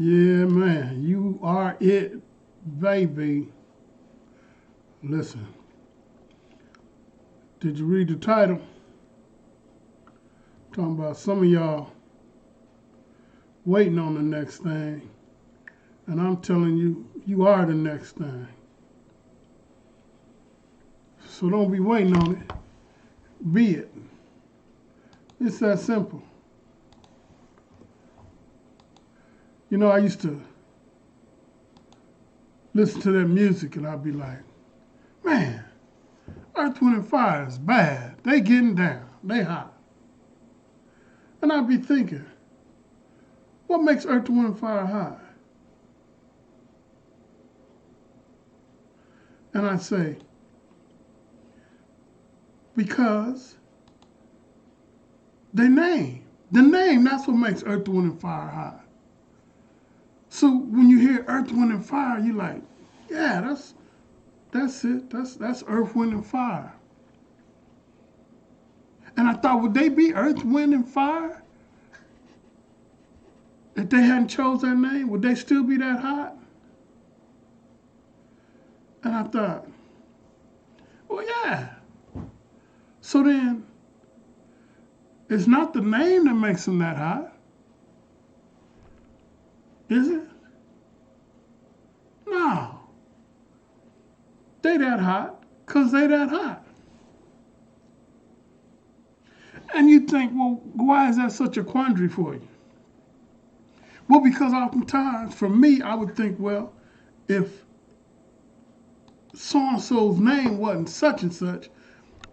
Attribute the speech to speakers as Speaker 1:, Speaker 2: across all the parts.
Speaker 1: Yeah, man, you are it, baby. Listen, did you read the title? Talking about some of y'all waiting on the next thing. And I'm telling you, you are the next thing. So don't be waiting on it. Be it. It's that simple. You know, I used to listen to that music and I'd be like, man, Earth, Wind, and Fire is bad. They getting down. They hot. And I'd be thinking, what makes Earth, Wind, and Fire hot? And I'd say, because they name. The name, that's what makes Earth, Wind, and Fire hot. So when you hear Earth, Wind, and Fire, you're like, yeah, that's it. That's Earth, Wind, and Fire. And I thought, would they be Earth, Wind, and Fire? If they hadn't chose that name, would they still be that hot? And I thought, well, yeah. So then, it's not the name that makes them that hot, is it? No. They that hot because they that hot. And you think, well, why is that such a quandary for you? Well, because oftentimes, for me, I would think, well, if so-and-so's name wasn't such and such,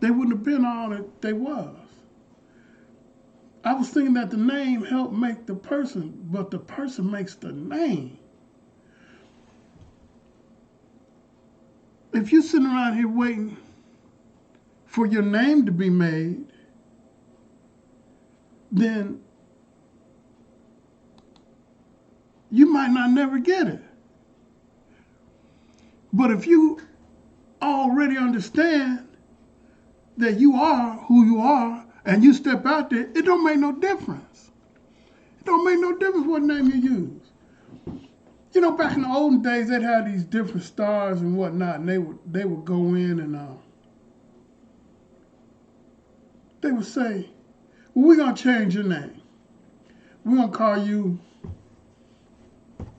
Speaker 1: they wouldn't have been all that they was. I was thinking that the name helped make the person, but the person makes the name. If you're sitting around here waiting for your name to be made, then you might not never get it. But if you already understand that you are who you are and you step out there, it don't make no difference. It don't make no difference what name you use. You know, back in the olden days, they'd have these different stars and whatnot, and they would go in and they would say, well, we're going to change your name. We're going to call you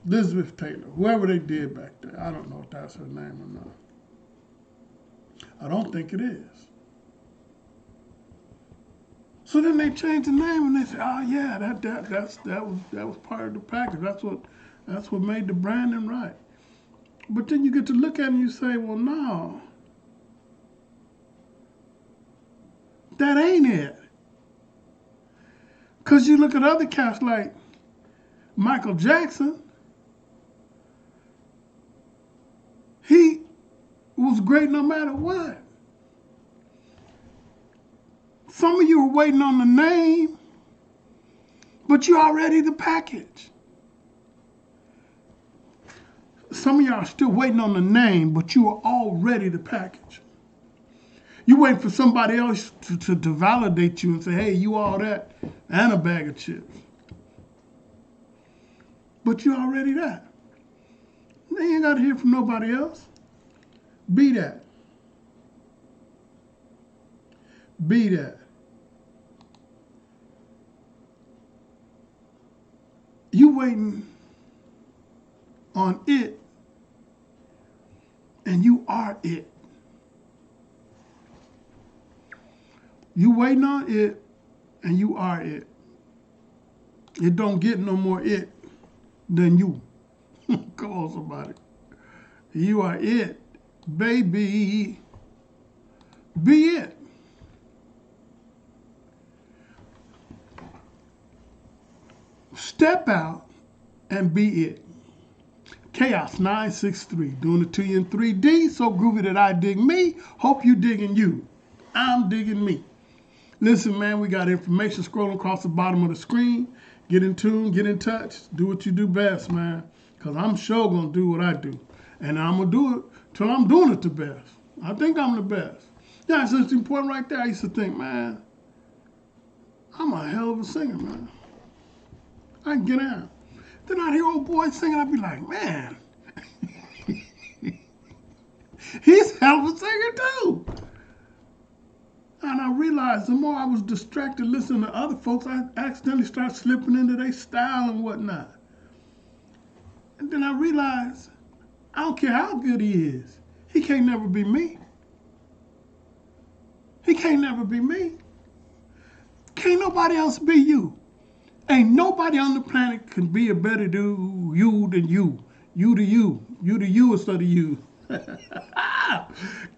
Speaker 1: Elizabeth Taylor, whoever they did back there. I don't know if that's her name or not. I don't think it is. So then they changed the name and they said, oh yeah, that was part of the package. That's what made the branding right. But then you get to look at it and you say, well, no, that ain't it. Because you look at other cats like Michael Jackson, he was great no matter what. Some of you are waiting on the name, but you're already the package. Some of y'all are still waiting on the name, but you are already the package. You're waiting for somebody else to validate you and say, hey, you all that, and a bag of chips. But you're already that. You ain't got to hear from nobody else. Be that. Be that. You waiting on it, and you are it. You waiting on it, and you are it. It don't get no more it than you. Come on, somebody. You are it, baby. Be it. Step out and be it. Chaos963, doing it to you in 3D, so groovy that I dig me. Hope you digging you. I'm digging me. Listen, man, we got information scrolling across the bottom of the screen. Get in tune, get in touch, do what you do best, man. Because I'm sure going to do what I do. And I'm going to do it till I'm doing it the best. I think I'm the best. Yeah, so it's important right there. I used to think, man, I'm a hell of a singer, man. I can get out. Then I'd hear old boys singing. I'd be like, man, he's a hell of a singer too. And I realized the more I was distracted listening to other folks, I accidentally started slipping into their style and whatnot. And then I realized, I don't care how good he is, he can't never be me. He can't never be me. Can't nobody else be you. Ain't nobody on the planet can be a better dude you than you. You to you. You to you instead of you.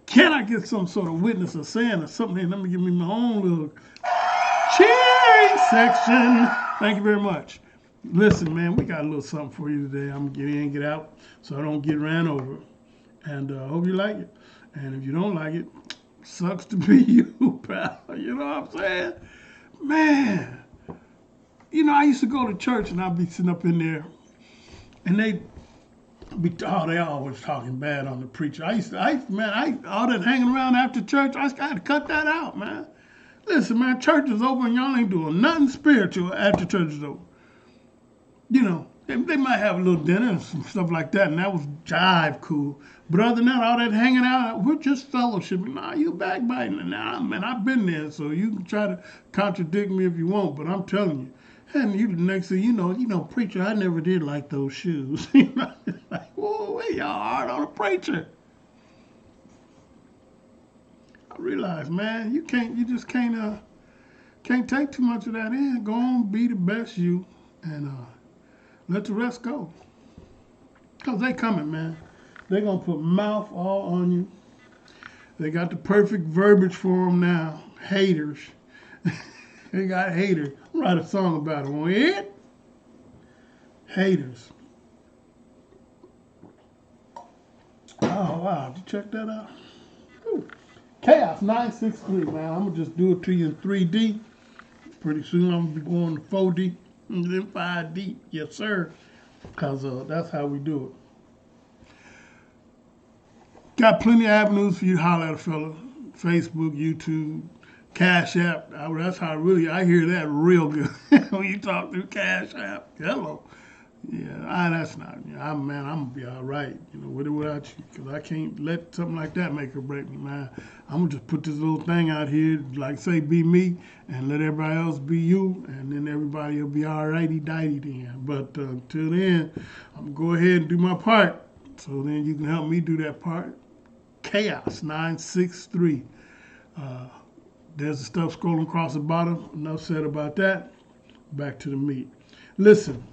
Speaker 1: Can I get some sort of witness or saying or something? Let me give me my own little cheering section. Thank you very much. Listen, man, we got a little something for you today. I'm going to get in and get out so I don't get ran over. And I hope you like it. And if you don't like it, sucks to be you, pal. You know what I'm saying? Man. You know, I used to go to church and I'd be sitting up in there and they always talking bad on the preacher. All that hanging around after church, I had to cut that out, man. Listen, man, church is over and y'all ain't doing nothing spiritual after church is over. You know, they might have a little dinner and some stuff like that, and that was jive cool. But other than that, all that hanging out, we're just fellowshipping. Nah, you backbiting. Nah, man, I've been there, so you can try to contradict me if you want, but I'm telling you. And you, the next thing you know, preacher, I never did like those shoes. Like, whoa, y'all hard on a preacher. I realize, man, you just can't take too much of that in. Go on, be the best you, and let the rest go. Cause they coming, man. They gonna put mouth all on you. They got the perfect verbiage for them now. Haters. They got haters. I'll write a song about it. Want to hear it? Haters. Oh, wow. Did you check that out? Ooh. Chaos963, man. I'm going to just do it to you in 3D. Pretty soon I'm going to be going to 4D and then 5D. Yes, sir. Because that's how we do it. Got plenty of avenues for you to holler at a fella. Facebook, YouTube, Cash App. That's how I hear that real good when you talk through Cash App. Hello. Yeah, that's not, I'm gonna be all right, without you, because I can't let something like that make or break me, man. I'm gonna just put this little thing out here, like say, be me, and let everybody else be you, and then everybody will be all righty-dighty then. But until then, I'm gonna go ahead and do my part, so then you can help me do that part. Chaos963. There's the stuff scrolling across the bottom. Enough said about that. Back to the meat. Listen.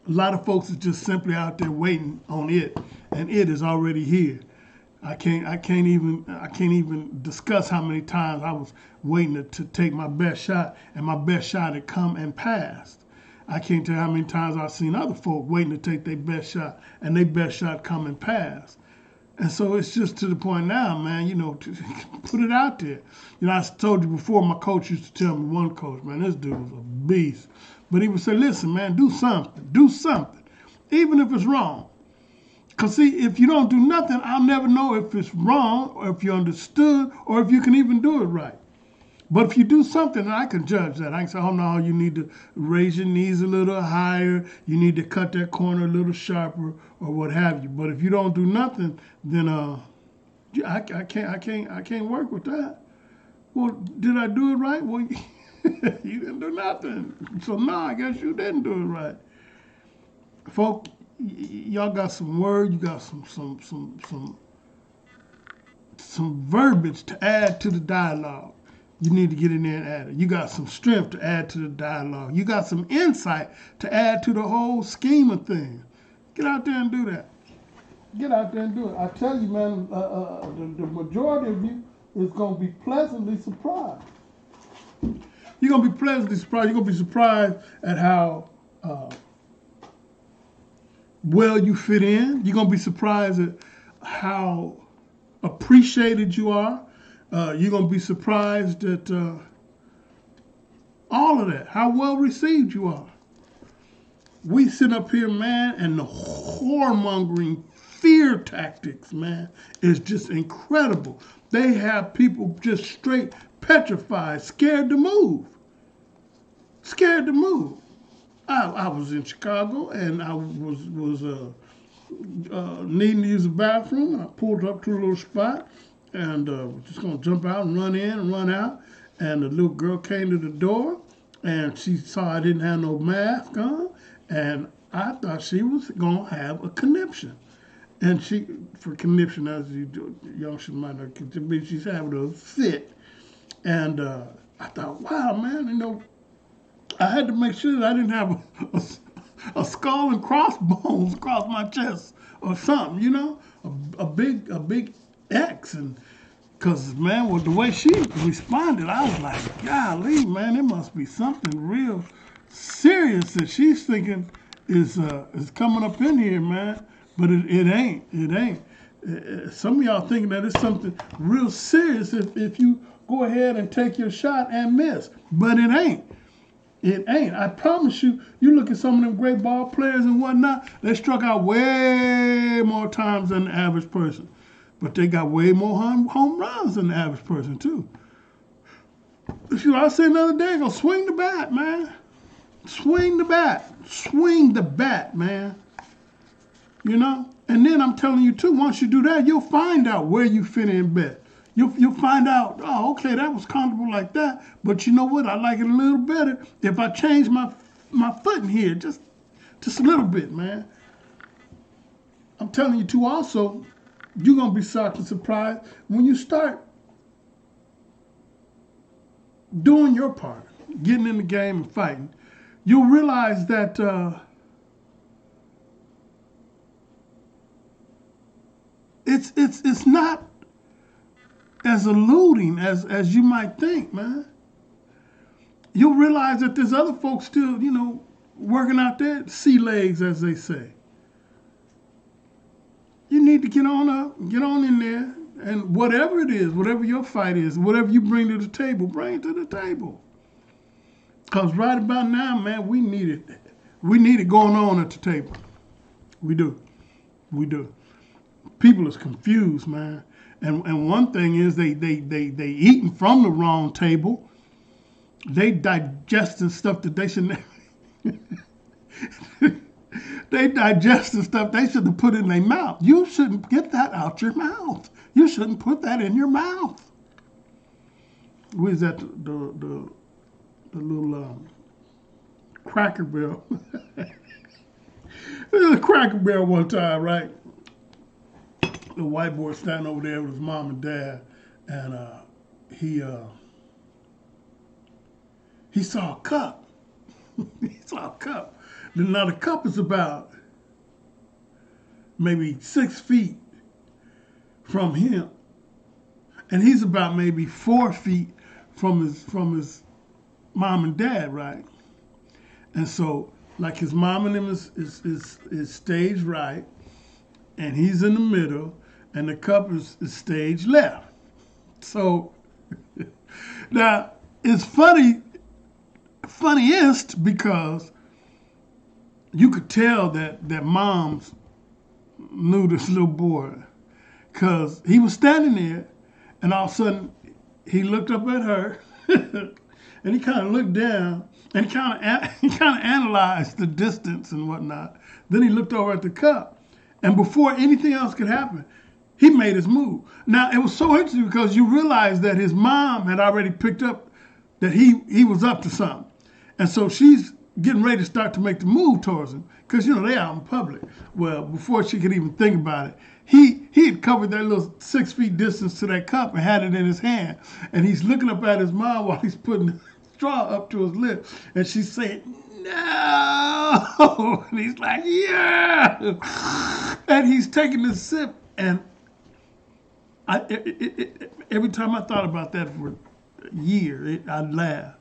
Speaker 1: A lot of folks is just simply out there waiting on it, and it is already here. I can't even discuss how many times I was waiting to take my best shot, and my best shot had come and passed. I can't tell you how many times I've seen other folk waiting to take their best shot, and their best shot come and pass. And so it's just to the point now, man, to put it out there. I told you before, my coach used to tell me, one coach, man, this dude was a beast. But he would say, listen, man, do something, even if it's wrong. Because, see, if you don't do nothing, I'll never know if it's wrong or if you understood or if you can even do it right. But if you do something, I can judge that. I can say, oh, no, you need to raise your knees a little higher. You need to cut that corner a little sharper or what have you. But if you don't do nothing, then I can't work with that. Well, did I do it right? Well, you didn't do nothing. So, no, I guess you didn't do it right. Folk, y'all got some word. You got some verbiage to add to the dialogue. You need to get in there and add it. You got some strength to add to the dialogue. You got some insight to add to the whole scheme of things. Get out there and do that. Get out there and do it. I tell you, man, the majority of you is going to be pleasantly surprised. You're going to be pleasantly surprised. You're going to be surprised at how well you fit in. You're going to be surprised at how appreciated you are. You're going to be surprised at all of that, how well received you are. We sit up here, man, and the whoremongering fear tactics, man, is just incredible. They have people just straight petrified, scared to move. Scared to move. I was in Chicago and I was needing to use the bathroom. I pulled up to a little spot and was just gonna jump out and run in and run out. And the little girl came to the door and she saw I didn't have no mask on, and I thought she was gonna have a conniption. And she, for conniption, as you youngsters might know, she's having a fit. And I thought, wow, man, you know, I had to make sure that I didn't have a skull and crossbones across my chest or something, you know, a big X. And because, man, with the way she responded, I was like, golly, man, it must be something real serious that she's thinking is coming up in here, man. But it ain't. It ain't. Some of y'all thinking that it's something real serious if you go ahead and take your shot and miss. But it ain't. It ain't. I promise you, you look at some of them great ball players and whatnot, they struck out way more times than the average person. But they got way more home runs than the average person, too. You know, I said the other day, go swing the bat, man. Swing the bat. Swing the bat, man. You know? And then I'm telling you, too, once you do that, you'll find out where you fit in best. You'll find out, oh, okay, that was comfortable like that, but you know what? I like it a little better if I change my foot in here just a little bit, man. I'm telling you, too, also, you're going to be shocked and surprised when you start doing your part, getting in the game and fighting. You'll realize that it's not as eluding as you might think, man. You'll realize that there's other folks still, you know, working out there, sea legs, as they say. You need to get on up, get on in there, and whatever it is, whatever your fight is, whatever you bring to the table, bring it to the table. Because right about now, man, we need it. We need it going on at the table. We do. We do. People is confused, man. And one thing is they eating from the wrong table. They digesting stuff that they shouldn't. They digesting stuff they shouldn't have put in their mouth. You shouldn't get that out your mouth. You shouldn't put that in your mouth. Where's that? The little Cracker Barrel. There was a Cracker Barrel one time, right? The white boy standing over there with his mom and dad, and he saw a cup. He saw a cup. Now the cup is about maybe 6 feet from him, and he's about maybe 4 feet from his mom and dad, right? And so, like, his mom and him is stage right, and he's in the middle, and the cup is stage left. So now it's funniest because you could tell that moms knew this little boy, because he was standing there, and all of a sudden he looked up at her and he kind of looked down, and he kind of analyzed the distance and whatnot. Then he looked over at the cup, and before anything else could happen, he made his move. Now, it was so interesting because you realize that his mom had already picked up that he was up to something. And so she's getting ready to start to make the move towards him, because, you know, they out in public. Well, before she could even think about it, he had covered that little 6 feet distance to that cup and had it in his hand. And he's looking up at his mom while he's putting the straw up to his lips. And she's saying, no! And he's like, yeah! And he's taking this sip. And every time I thought about that for a year, I'd laugh.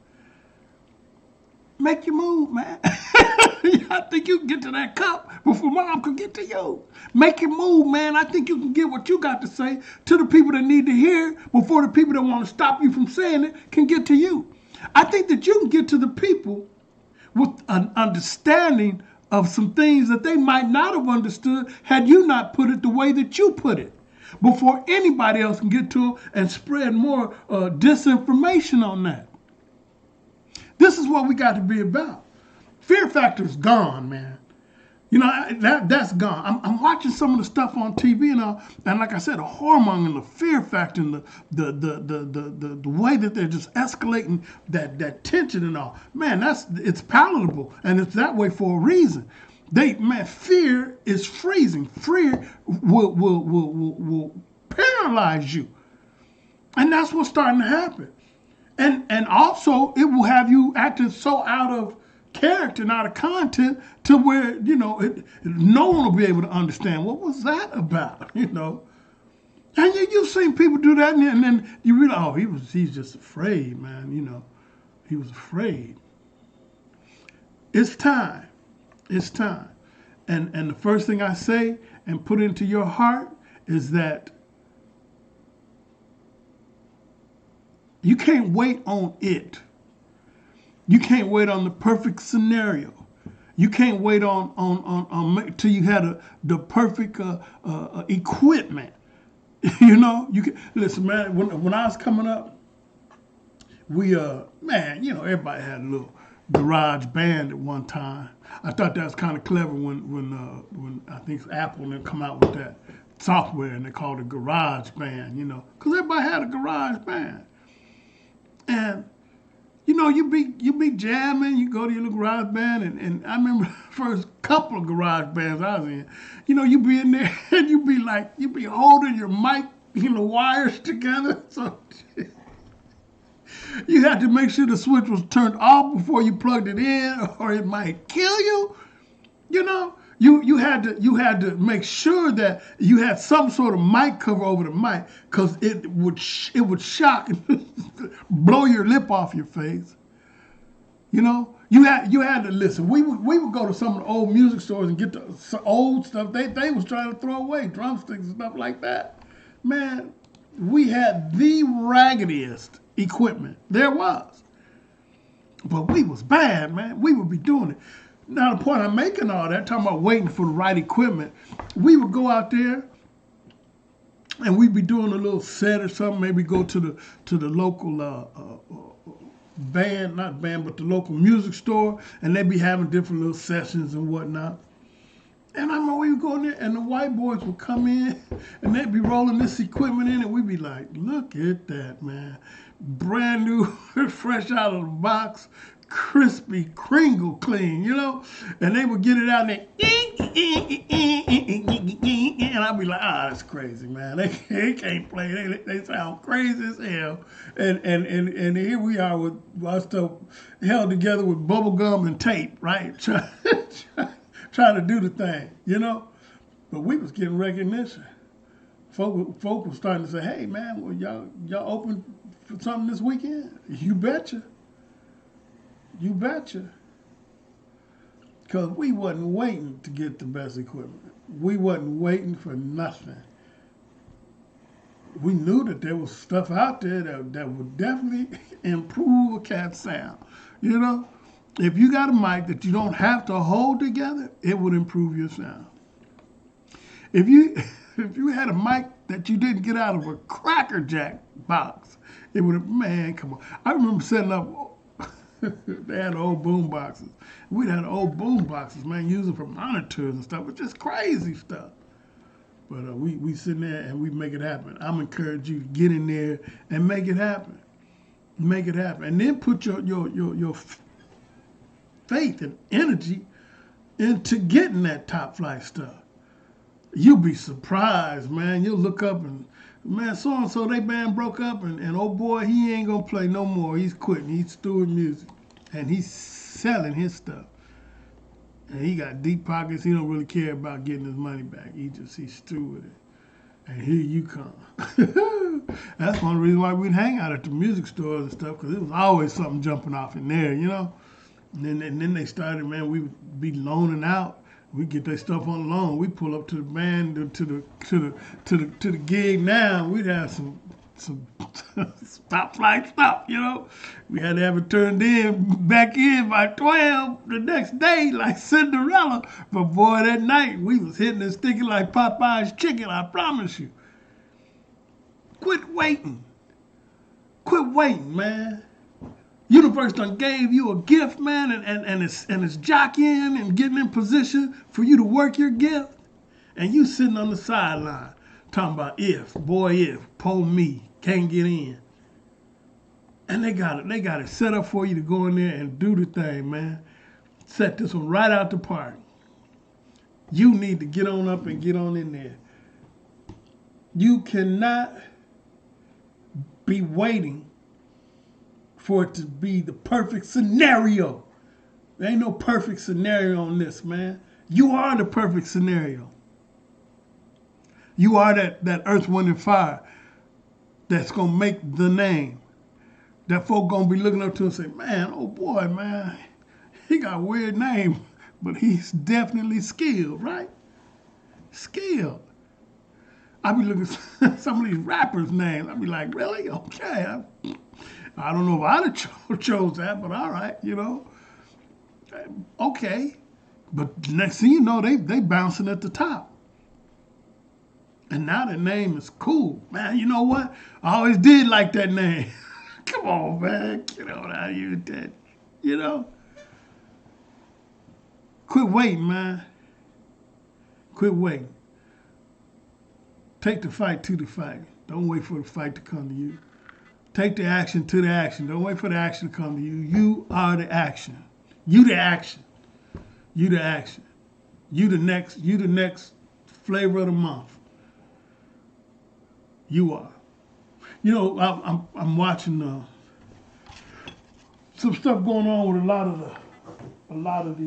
Speaker 1: Make your move, man. I think you can get to that cup before mom can get to you. Make your move, man. I think you can get what you got to say to the people that need to hear before the people that want to stop you from saying it can get to you. I think that you can get to the people with an understanding of some things that they might not have understood had you not put it the way that you put it, before anybody else can get to it and spread more disinformation on that. This is what we got to be about. fear factor's gone, man. You know, that's gone. I'm watching some of the stuff on TV and like I said, the hormone and the fear factor and the way that they're just escalating that tension and all. Man, it's palatable and it's that way for a reason. Fear is freezing. Fear will paralyze you, and that's what's starting to happen. And also it will have you acting so out of character and out of content to where, you know, no one will be able to understand what was that about, you know. And you've seen people do that, and then you realize, oh, he's just afraid, man, you know. He was afraid. It's time. It's time. And the first thing I say and put into your heart is that you can't wait on it. You can't wait on the perfect scenario. You can't wait on till you had the perfect equipment. You know, you can listen, man. When I was coming up, we man, you know, everybody had a little garage band at one time. I thought that was kind of clever when I think Apple and them come out with that software and they called it garage band. You know, because everybody had a garage band, and you know, you be jamming, you go to your little garage band, and I remember the first couple of garage bands I was in, you know, you be in there and you be holding your mic, you know, wires together. So you had to make sure the switch was turned off before you plugged it in or it might kill you. You know, you had to make sure that you had some sort of mic cover over the mic, because it would shock and blow your lip off your face. You know, you had to listen. We would go to some of the old music stores and get the old stuff they was trying to throw away, drumsticks and stuff like that. Man, we had the raggediest equipment there was, but we was bad, man. We would be doing it. Now, the point I'm making all that, talking about waiting for the right equipment, we would go out there and we'd be doing a little set or something, maybe go to the local but the local music store, and they'd be having different little sessions and whatnot. And I remember we would go in there and the white boys would come in and they'd be rolling this equipment in and we'd be like, look at that, man. Brand new, fresh out of the box, crispy, Kringle clean, you know? And they would get it out and and I'd be like, that's crazy, man. They can't play. They sound crazy as hell. And here we are with our stuff held together with bubble gum and tape, right? Trying to do the thing, you know? But we was getting recognition. Folk was starting to say, hey, man, well, y'all open for something this weekend? You betcha. You betcha. Because we wasn't waiting to get the best equipment. We wasn't waiting for nothing. We knew that there was stuff out there that would definitely improve a cat's sound. You know, if you got a mic that you don't have to hold together, it would improve your sound. If you had a mic that you didn't get out of a Cracker Jack box, it would have, man, come on. I remember setting up, they had old boom boxes. We'd had old boom boxes, man, using for monitors and stuff. It's just crazy stuff. But we sitting there and we make it happen. I'm encouraging you to get in there and make it happen. Make it happen. And then put your faith and energy into getting that top flight stuff. You'll be surprised, man. You'll look up and, man, so-and-so, they band broke up, and oh boy, he ain't gonna play no more. He's quitting. He's doing music. And he's selling his stuff. And he got deep pockets. He don't really care about getting his money back. He's through with it. And here you come. That's one reason why we'd hang out at the music stores and stuff, because it was always something jumping off in there, you know? And then they started, man, we would be loaning out. We get their stuff on loan. We pull up to the band, to the gig now. We'd have some top flight stuff, you know. We had to have it turned back in by 12 the next day, like Cinderella. But boy, that night we was hitting and sticking like Popeye's chicken. I promise you. Quit waiting. Quit waiting, man. Universe done gave you a gift, man, and it's jockeying and getting in position for you to work your gift. And you sitting on the sideline talking about if, poor me, can't get in. And they got it set up for you to go in there and do the thing, man. Set this one right out the park. You need to get on up and get on in there. You cannot be waiting for it to be the perfect scenario. There ain't no perfect scenario on this, man. You are the perfect scenario. You are that earth, wind, and fire that's going to make the name. That folk going to be looking up to and say, man, oh boy, man, he got a weird name, but he's definitely skilled, right? Skilled. I be looking at some of these rappers' names. I be like, really? Okay. I don't know if I'd have chose that, but all right, you know. Okay. But next thing you know, they bouncing at the top. And now the name is cool. Man, you know what? I always did like that name. Come on, man. Get on out of here with that. You know? Quit waiting, man. Quit waiting. Take the fight to the fight. Don't wait for the fight to come to you. Take the action to the action. Don't wait for the action to come to you. You are the action. You the action. You the action. You the next flavor of the month. You are. You know, I'm watching some stuff going on with a lot of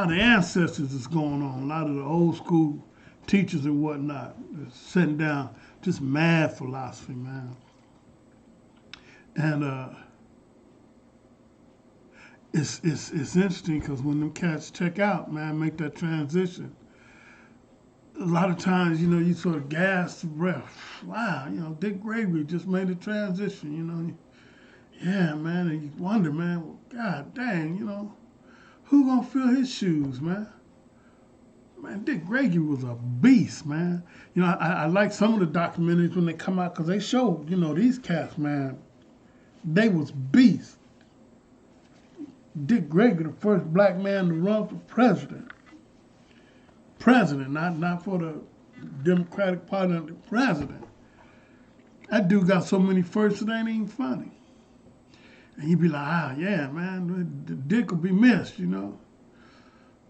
Speaker 1: the ancestors that's going on. A lot of the old school teachers and whatnot setting down just mad philosophy, man. And it's interesting because when them cats check out, man, make that transition, a lot of times, you know, you sort of gasp the breath. Wow, you know, Dick Gregory just made the transition, you know. Yeah, man, and you wonder, man, well, God dang, you know, who gonna fill his shoes, man? Man, Dick Gregory was a beast, man. You know, I like some of the documentaries when they come out because they show, you know, these cats, man, they was beasts. Dick Gregory, the first black man to run for president. President, not for the Democratic Party, the president. That dude got so many firsts it ain't even funny. And you'd be like, yeah, man, the Dick will be missed, you know.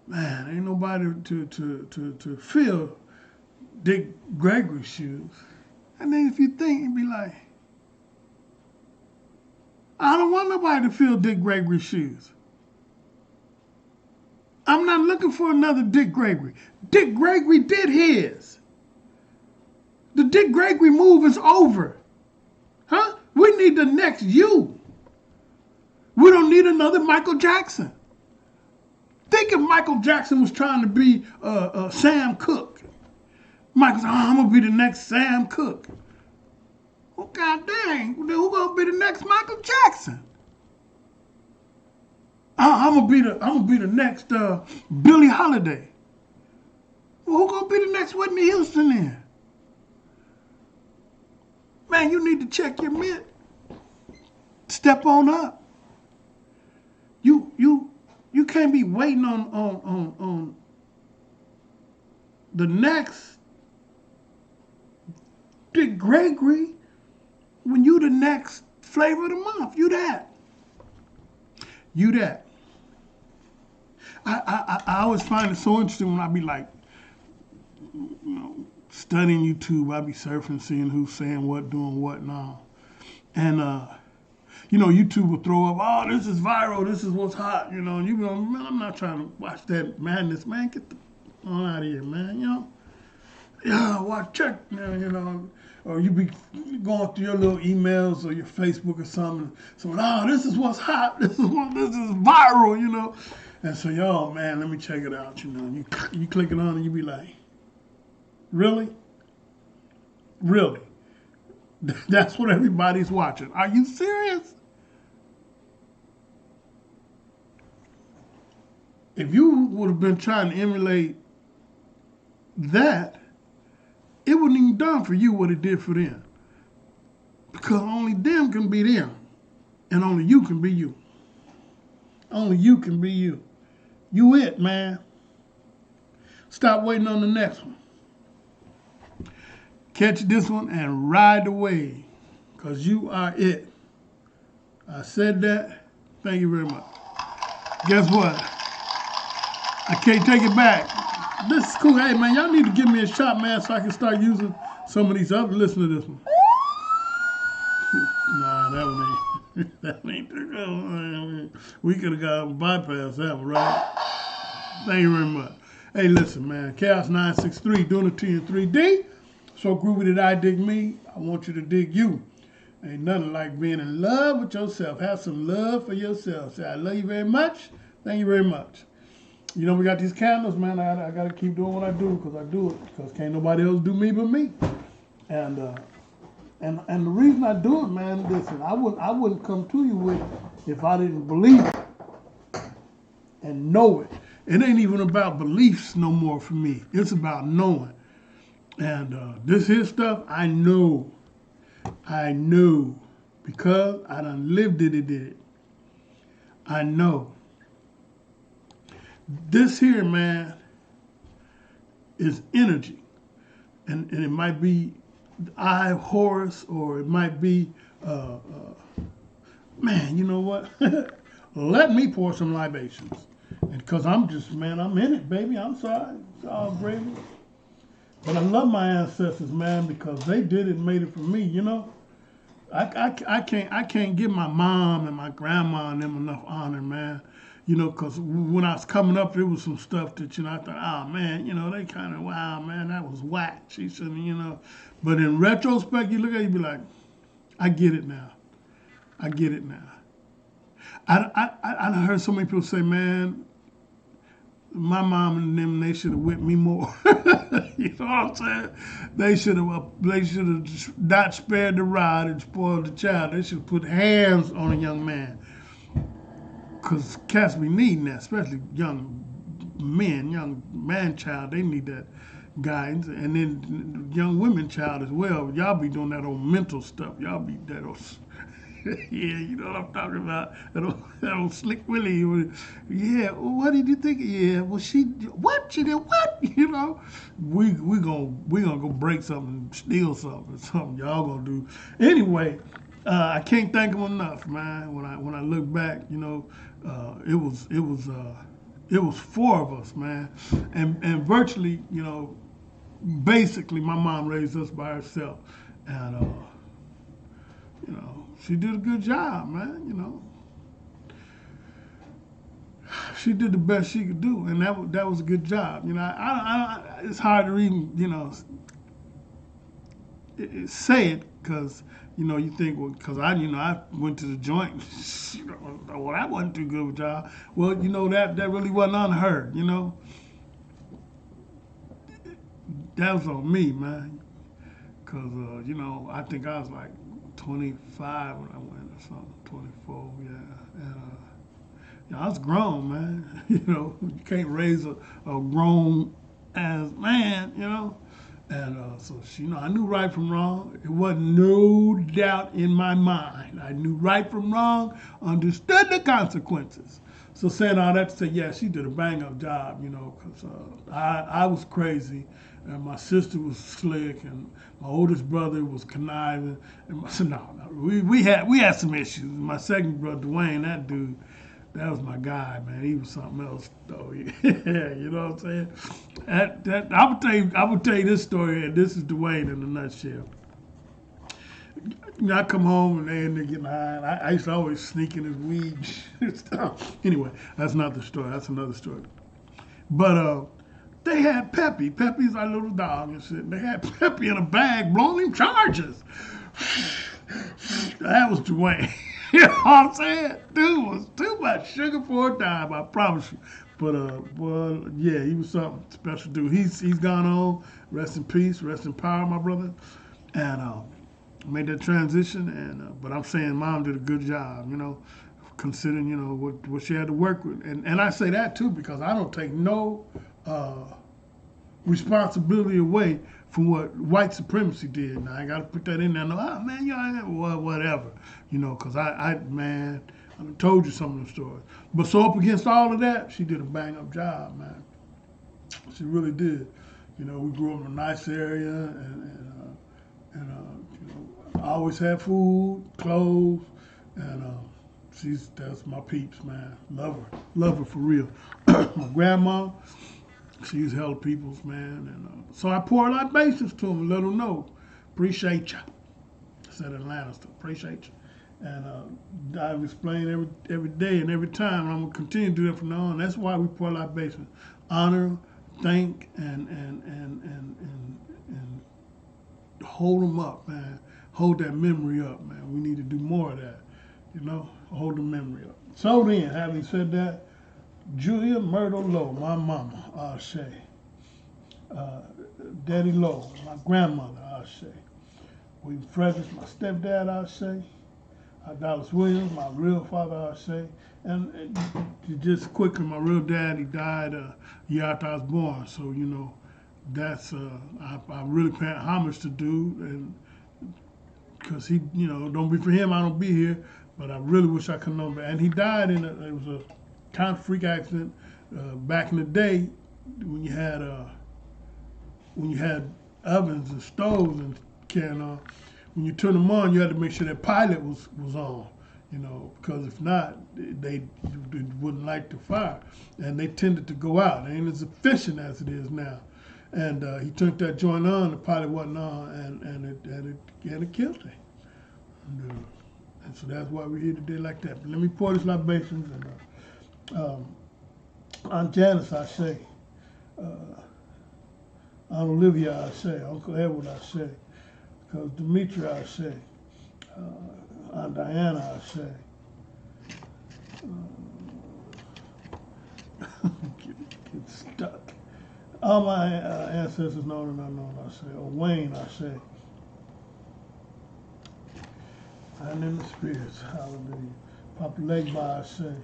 Speaker 1: Man, ain't nobody to fill Dick Gregory's shoes. And then if you think, you'd be like, I don't want nobody to fill Dick Gregory's shoes. I'm not looking for another Dick Gregory. Dick Gregory did his. The Dick Gregory move is over. Huh? We need the next you. We don't need another Michael Jackson. Think if Michael Jackson was trying to be Sam Cooke. Michael said, I'm going to be the next Sam Cooke. Well, God dang, who's going to be the next Michael Jackson? I'm gonna be the next Billie Holiday. Well, who's gonna be the next Whitney Houston then? Man, you need to check your mitt. Step on up. You can't be waiting on the next Dick Gregory when you the next flavor of the month. You that. You that. I always find it so interesting when I be like, you know, studying YouTube. I be surfing, seeing who's saying what, doing what and all. And, you know, YouTube will throw up, oh, this is viral, this is what's hot, you know. And you be like, man, I'm not trying to watch that madness, man. Get the on out of here, man, you know. Yeah, check, man, you know. Or you be going through your little emails or your Facebook or something. So, oh, this is what's hot. This is viral, you know. And so, yo, man, let me check it out, you know. You click it on and you be like, really? Really? That's what everybody's watching. Are you serious? If you would have been trying to emulate that, it wouldn't even done for you what it did for them. Because only them can be them. And only you can be you. Only you can be you. You it, man. Stop waiting on the next one. Catch this one and ride the wave. Because you are it. I said that. Thank you very much. Guess what? I can't take it back. This is cool. Hey, man, y'all need to give me a shot, man, so I can start using some of these other. Listen to this one. Nah, that one ain't. That ain't too good. We could have got bypassed that one, right? Thank you very much. Hey, listen, man. Chaos963 doing it to you in 3D. So groovy that I dig me. I want you to dig you. Ain't nothing like being in love with yourself. Have some love for yourself. Say, I love you very much. Thank you very much. You know, we got these candles, man. I got to keep doing what I do because I do it. Because can't nobody else do me but me. And the reason I do it, man, listen, I wouldn't come to you with it if I didn't believe it and know it. It ain't even about beliefs no more for me. It's about knowing. And this here stuff, I know. I know. Because I done lived it and did it. I know. This here, man, is energy. And it might be I, Horus, or it might be, man, you know what? Let me pour some libations. And because I'm just, man, I'm in it, baby. I'm sorry. It's all gravy. But I love my ancestors, man, because they did it and made it for me, you know? I can't give my mom and my grandma and them enough honor, man. You know, because when I was coming up, there was some stuff that, you know, I thought, oh, man, you know, they kind of, wow, man, that was whack. She said, you know. But in retrospect, you look at it, you be like, I get it now. I get it now. I heard so many people say, man, my mom and them, they should have whipped me more. You know what I'm saying? They should have not spared the rod and spoiled the child. They should have put hands on a young man. Because cats be needing that, especially young men, young man-child, they need that guidance. And then young women-child as well. Y'all be doing that old mental stuff. Y'all be that old, yeah, you know what I'm talking about. That old Slick Willie. Yeah, what did you think? Yeah, well, what? She did what? You know? We gonna go break something, steal something y'all gonna do. Anyway, I can't thank them enough, man. When I look back, you know, it was four of us, man, and virtually, you know, basically my mom raised us by herself, and you know, she did a good job, man. You know, she did the best she could do, and that was a good job. You know, it's hard to even, you know, say it because, you know, you think, well, because I went to the joint, you know, well, that wasn't too good of a job. Well, you know, that really wasn't unheard, you know. That was on me, man. Because, you know, I think I was like 25 when I went or something, 24, yeah. And, you know, I was grown, man. You know, you can't raise a grown ass man, you know. And so, you know, I knew right from wrong. It wasn't no doubt in my mind. I knew right from wrong, understood the consequences. So saying all that to say, yeah, she did a bang-up job, you know, because I was crazy, and my sister was slick, and my oldest brother was conniving. And we had some issues. My second brother, Dwayne, that dude, that was my guy, man. He was something else, though. Yeah, you know what I'm saying? I would tell you this story, and this is Dwayne in a nutshell. You know, I come home and they end up getting high. I used to always sneak in his weed and stuff. Anyway, that's not the story. That's another story. But they had Peppy. Peppy's our little dog and shit. They had Peppy in a bag blowing him charges. That was Dwayne. You know what I'm saying? Dude was too much sugar for a dime, I promise you. But well, yeah, he was something special dude. He's gone on. Rest in peace, rest in power, my brother. And made that transition. And but I'm saying, Mom did a good job, you know, considering, you know, what she had to work with. And I say that too because I don't take no responsibility away from what white supremacy did. Now I got to put that in there. No, oh, man, you know, whatever, you know, because man, I told you some of the stories. But so up against all of that, she did a bang up job, man. She really did. You know, we grew up in a nice area, and you know, I always had food, clothes, and that's my peeps, man. Love her for real. My grandma, she's hella people's, man, and so I pour libations to them and let them know, appreciate you. I said in Atlanta, so appreciate you. And I've explained every day and every time, and I'm gonna continue to do that from now on. That's why we pour libations. Honor, thank, and hold them up, man. Hold that memory up, man. We need to do more of that, you know. Hold the memory up. So then, having said that, Julia Myrtle Lowe, my mama, I'll say. Daddy Lowe, my grandmother, I'll say. William Fredericks, my stepdad, I'll say. Dallas Williams, my real father, I'll say. And just quickly, my real dad, he died a year after I was born. So, you know, that's, I really pay homage to dude. And because he, you know, don't be for him, I don't be here. But I really wish I could know. And he died it was a kind of freak accident back in the day when you had ovens and stoves and carrying on. When you turn them on, you had to make sure that pilot was on, you know, because if not, they wouldn't light the fire, and they tended to go out. They ain't as efficient as it is now. And he turned that joint on, the pilot wasn't on, and it killed him. And so that's why we're here today like that. But let me pour this libations, and Aunt Janice, I say, Aunt Olivia, I say, Uncle Edward, I say, because Demetri, I say, Aunt Diana, I say, get stuck. All my ancestors known and unknown, I say, Wayne, I say, and in the spirits, hallelujah. Papa Legba, I say,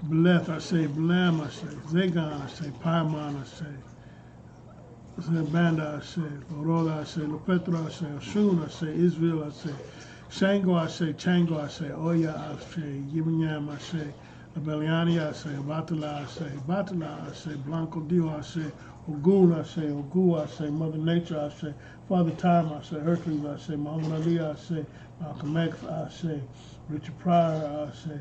Speaker 1: Beleth, I say, Blam, I say, Zagon, I say, Paimon, I say, Banda, I say, Orola, I say, Lopetra, I say, Oshun, I say, Israel, I say, Shango, I say, Chango, I say, Oya, I say, Yiminyam, I say, Abeliani, I say, Batala, I say, Batala, I say, Blanco Dio, I say, Ogun, I say, Ogu, I say, Mother Nature, I say, Father Time, I say, Hercules, I say, Muhammad Ali, I say, Malcolm X, I say, Richard Pryor, I say,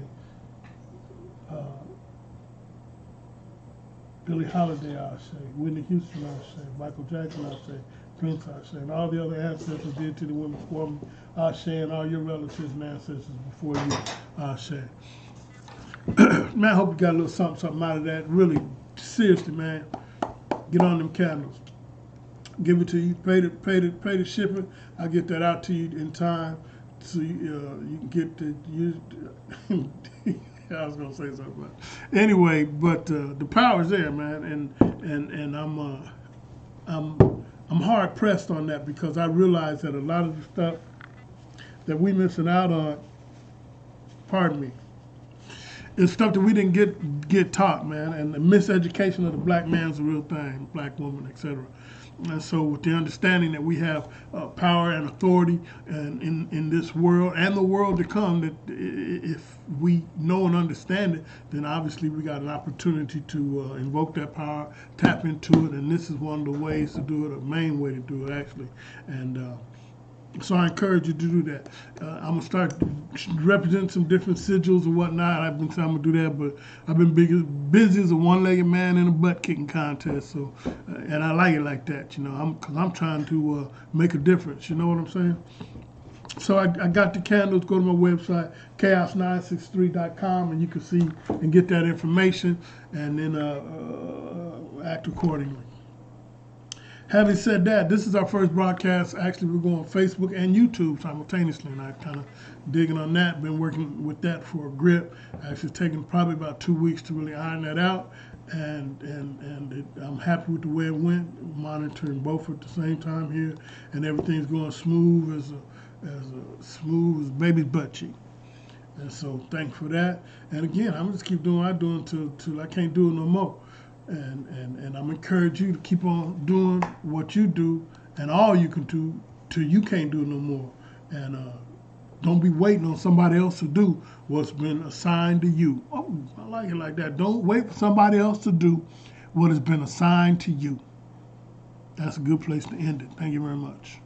Speaker 1: Billie Holiday, I say, Whitney Houston, I say, Michael Jackson, I say, Prince, I say, and all the other ancestors did to the women before me, I say, and all your relatives and ancestors before you, I say. Man, I hope you got a little something out of that. Really, seriously, man, get on them candles. Give it to you, pay the shipping. I'll get that out to you in time so you can get the use. I was gonna say something, but anyway, but the power's there, man, and I'm hard pressed on that because I realize that a lot of the stuff that we missing out on, pardon me, is stuff that we didn't get taught, man, and the miseducation of the black man's a real thing, black woman, etc. And so with the understanding that we have power and authority in this world and the world to come, that if we know and understand it, then obviously we got an opportunity to invoke that power, tap into it, and this is one of the ways to do it, a main way to do it actually. And so I encourage you to do that. I'm gonna start representing some different sigils and whatnot. I've been saying I'm gonna do that, but I've been busy as a one-legged man in a butt kicking contest. So, and I like it like that, you know. Because I'm trying to make a difference. You know what I'm saying? So I got the candles. Go to my website, Chaos963.com, and you can see and get that information, and then act accordingly. Having said that, this is our first broadcast. Actually, we're going on Facebook and YouTube simultaneously, and I'm kind of digging on that. Been working with that for a grip. Actually, taking probably about 2 weeks to really iron that out, and I'm happy with the way it went. Monitoring both at the same time here, and everything's going smooth as smooth as baby's butt cheek. And so thank you for that. And again, I'm just keep doing what I'm doing till I can't do it no more. And I'm encourage you to keep on doing what you do and all you can do till you can't do no more. And don't be waiting on somebody else to do what's been assigned to you. Oh, I like it like that. Don't wait for somebody else to do what has been assigned to you. That's a good place to end it. Thank you very much.